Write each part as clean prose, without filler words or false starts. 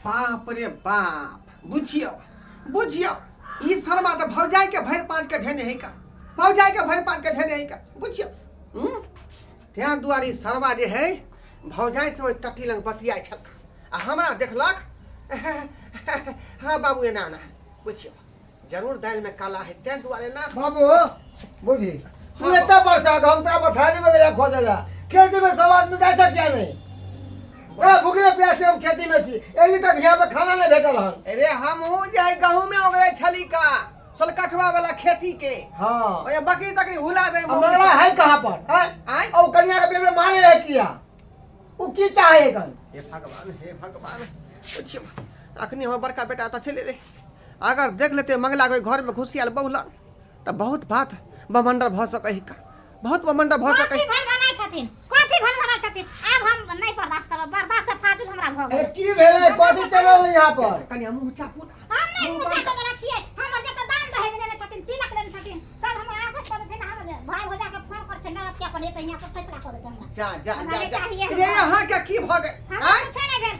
बाप रे बाप बुझियो बुझियो ई शर्मा तो भौजाई के भर पाँच के धेने है का भौजाई के भर पाँच के धेने है का बुझियो त्या दुआरी शर्मा जे है भौजाई से टट्टी लंग बतियाई छल आ हमरा देखलक हाँ बाबू एना ना बुझियो जरूर दाल में काला है त्या दुआरे ना बाबू बुझी तू इतना वर्षा हम तोरा बथानी में गया खोजला खेती में समाज में जाता क्या नहीं भूखले प्यासे हम खेती में छी एली तक यहाँ पे खाना नहीं भेटल हन अरे हम हो जाए गहूं में ओगरे छली का सोलकठवा वाला खेती के हां ओए बकरी तकरी हुला दे मंगला है कहां पर है आय और कन्या के पेट में मारे है किया वो की चाहे गन हे भगवान पूछियो अखनी हम बड़का बेटा त चले रे अगर देख लेते मंगला के घर में घुसियाल बहुला त बहुत बात बमंडर भ सकहि का बहुत बमंडर भ सकहि कथि भनभना छथिन अब हम नहीं बर्दाश्त करब बर्दाश्त से फाटुल हमरा भ गेल अरे की भेले कथि चलल यहां पर कन्या मुंह चापूट हम नहीं पूछे तो बोला छिए हमर जत दान दहेज लेने छथिन तिलक लेने छथिन सब हमरा आपस कर देथिन हम भाई भौजा के फोन कर छै ना क्या करे त यहां पर फैसला कर देते हमरा जा रे यहां के की भ गए आय छै ना भेल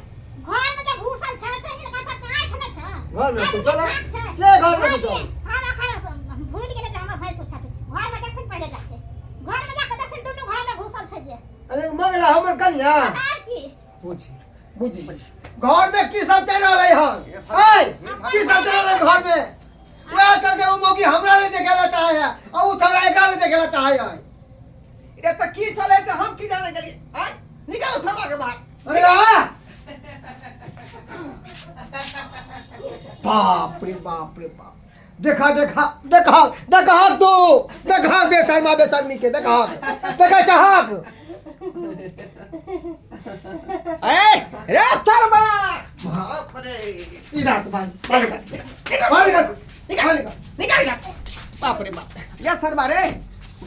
घर में जे घुसल छै से हिनका सब आंख नै छै घर में घुसल है के घर में घुसल हम अखन भूल गेले जे हमर भाई सब छथिन घर में देखथिन पहले जाके घर में जाके देखथिन दुनू घर में घुसल छै जे अरे मंगला हमर कन्या की बुझी घर में की सब दे रहले हन ए की सब दे रहले घर में वह करके वो मोगी हमरा नहीं देखेला चाहे है और उ थोड़ा एकरा नहीं देखेला चाहे है ये त की चले से हम की जाने गेली आय निकालो सभा के बाहर अरे बाप रे बाप देखा तू देखा बेशर्मी के देखा चाहक ए रे शर्मा बाप रे इधर तो बाहर निकाल बाप रे बाप या शर्मा रे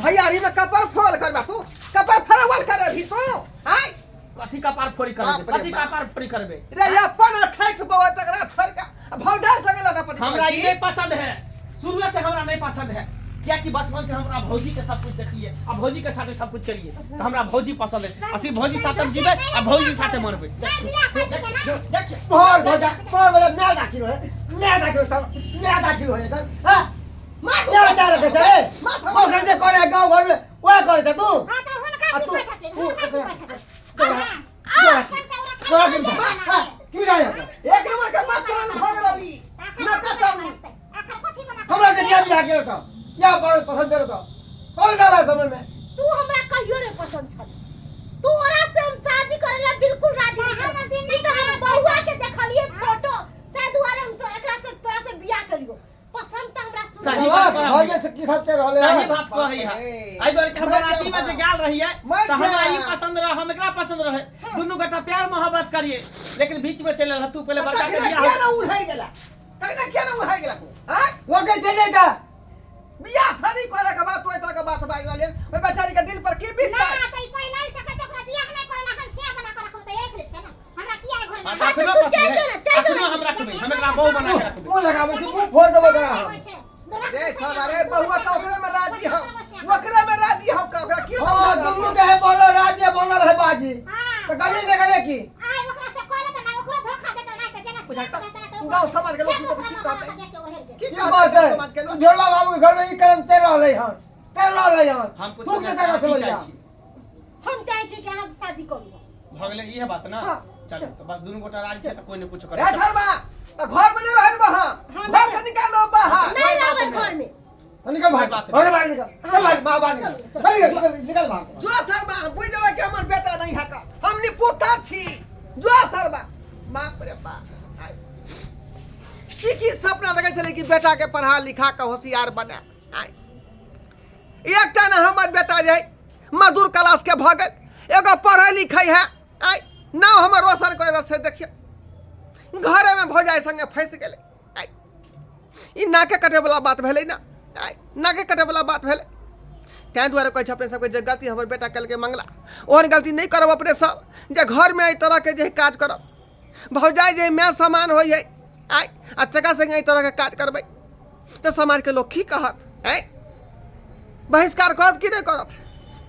भैयारी में कपर फोल कर बापू कपर फरवल कर भी तू हाय कथि कपार फोड़ी करबे कथि कपार फोड़ी करबे रे अपन छैक बवा तकरा फरका भौडा संगे लगा पड़ी हमरा ये नहीं पसंद है शुरू से हमरा नहीं पसंद है क्या कि बचपन से हमरा भौजी के सब कुछ देखिए अब भौजी के साथ सब कुछ करिए तो हमरा भौजी पसंद है असि भौजी साथ हम जीवे अब भौजी साथ मरबे देखिए बहुत भौजा मैं दाखिल सब मैं दाखिल है हां मार क्या डाल के है मौसम से करे गांव घर में वो करे तू हां तो हुनका की छथिन हुनका की छथिन क्यों जाए एक नंबर के मत चलन भाग रही न कतौनी आखिर कथि बना हमरा के क्या बियाह के तो या बड़ पसंद करे तो कौन डाला समय में तू हमरा कहियो रे पसंद छल तू ओरा से हम शादी करेला बिल्कुल राजी नहीं ई तो हम बहुआ के देखलिए फोटो ते दुआरे हम तो एकरा से तोरा से बियाह करियो पसंद तो हमरा सही बात घर में से की सब से रहले सही बात कही है आई बार के हमरा राती में जे गाल रही है तो हमरा ई पसंद रह हम एकरा पसंद रहे दोनों गोटा प्यार मोहब्बत करिए लेकिन बीच में चले रह तू पहले बड़का के बियाह क्या ना उठाई गेला तकना क्या ना उठाई गेला तू हां वो के चले जा बियाह शादी करे के बात तो इतना के बात बाई लाले ओए बेचारी के दिल पर की बीतता ना तई पहले ही से कहत ओकरा बियाह नहीं करेला हम से बना के रखम त एक लेत ना हमरा किया घर में अखनो हम रखबे हम एकरा बहु बना के रखबे वो लगावे तू फोड़ देबो तोरा रे सवारे बहुआ तो ओकरे में राजी हो ओकरे में राजी हो का की हां तुम के है बोलो राज्य बनल है बाजी तो गली ने करे की आय ओकरा से कहले त ना ओकरा धोखा देत ना त जना से गांव समाज के लोग की कहते की बात है समाज के लोग झोला बाबू के घर में ई करम ते रहले हन हम कुछ तू के तरह समझ जा हम चाहे छी कि हम शादी करू भगले ई है बात ना चलो तो बस दोनों गोटा राजी से तो कोई ने कुछ करे रे शर्मा घर में नहीं रहन बहा घर से निकालो बाहर नहीं रहबे घर में निकल बाहर निकल चल मां बाहर निकल बाहर जो शर्मा बुझ जावे कि हमर बेटा नहीं है का हमनी पुत्र छी जो शर्मा बाप रे बाप की सपना देखे चले कि बेटा के पढ़ा लिखा के होशियार बने एकटा ना हमर बेटा जे मजदूर क्लास के भ गेल एगो पढ़े लिखे है आई नाम हमर रोशन करे से देखिए घरे में भौजाई संगे फंस गेले आई ई नाके कटे वाला बात भेलै ना आई नाके कटे वाला बात भेलै तै दुआरे कहै छै अपने सबके जे गलती हमर बेटा कल के मंगला ओहन गलती नहीं करब अपने सब जे घर में एहि तरह के जे काज करब भौजाई जे मैं समान होई है आई आ तका संगे एहि तरह के काज करबै तो समाज के लोग की कहत है बहिष्कार करत कि नहीं करत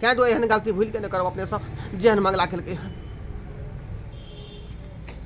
तै दुआरे एहन गलती भूल के नहीं करब अपने सब जेहन मंगला केलकै